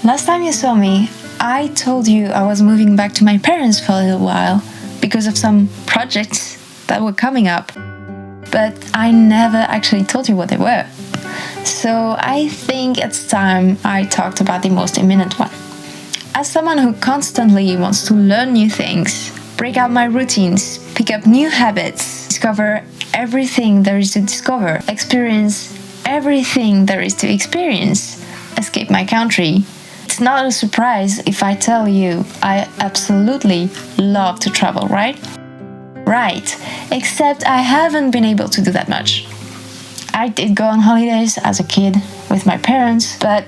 Last time you saw me, I told you I was moving back to my parents for a little while because of some projects that were coming up, but I never actually told you what they were. So I think it's time I talked about the most imminent one. As someone who constantly wants to learn new things, break out my routines, pick up new habits, discover everything there is to discover, experience everything there is to experience, escape my country, it's not a surprise if I tell you I absolutely love to travel, right? Right, except I haven't been able to do that much. I did go on holidays as a kid with my parents, but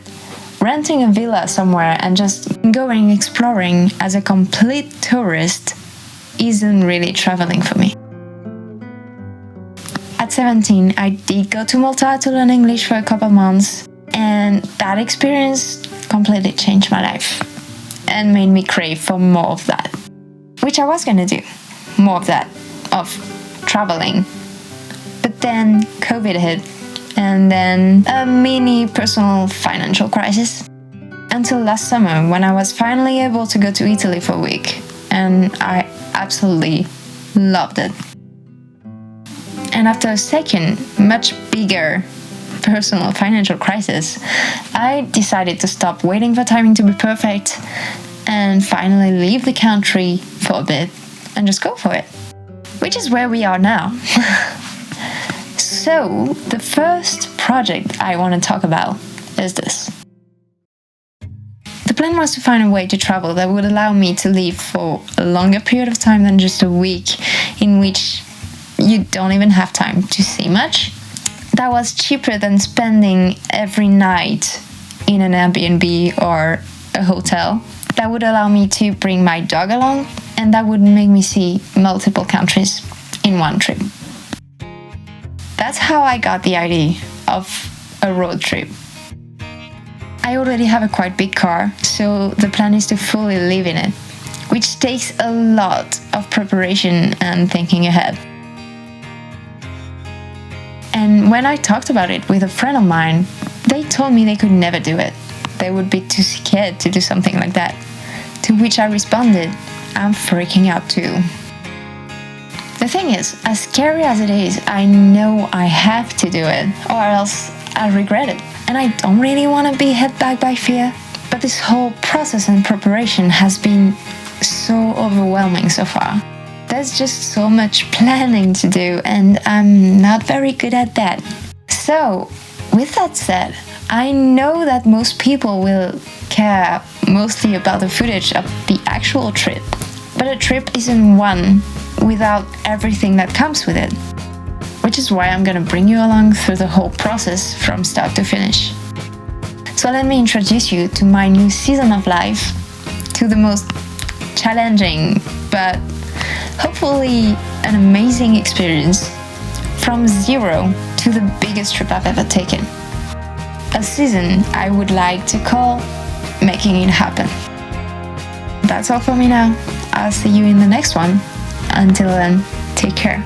renting a villa somewhere and just going exploring as a complete tourist isn't really traveling for me. At 17, I did go to Malta to learn English for a couple months, and that experience completely changed my life and made me crave for more of that, which I was gonna do, more of that, of traveling. But then COVID hit, and then a mini personal financial crisis. Until last summer, when I was finally able to go to Italy for a week, and I absolutely loved it. And after a second, much bigger personal financial crisis, I decided to stop waiting for timing to be perfect and finally leave the country for a bit and just go for it. Which is where we are now. So, the first project I want to talk about is this. The plan was to find a way to travel that would allow me to live for a longer period of time than just a week, in which you don't even have time to see much. That was cheaper than spending every night in an Airbnb or a hotel. That would allow me to bring my dog along, and that would make me see multiple countries in one trip. That's how I got the idea of a road trip. I already have a quite big car, so the plan is to fully live in it, which takes a lot of preparation and thinking ahead. And when I talked about it with a friend of mine, they told me they could never do it. They would be too scared to do something like that. To which I responded, I'm freaking out too. The thing is, as scary as it is, I know I have to do it, or else I'll regret it. And I don't really want to be held back by fear. But this whole process and preparation has been so overwhelming so far. There's just so much planning to do, and I'm not very good at that. So, with that said, I know that most people will care mostly about the footage of the actual trip. But a trip isn't one without everything that comes with it. Which is why I'm gonna bring you along through the whole process from start to finish. So let me introduce you to my new season of life, to the most challenging but hopefully an amazing experience, from zero to the biggest trip I've ever taken. A season I would like to call Making It Happen. That's all for me now. I'll see you in the next one. Until then, take care.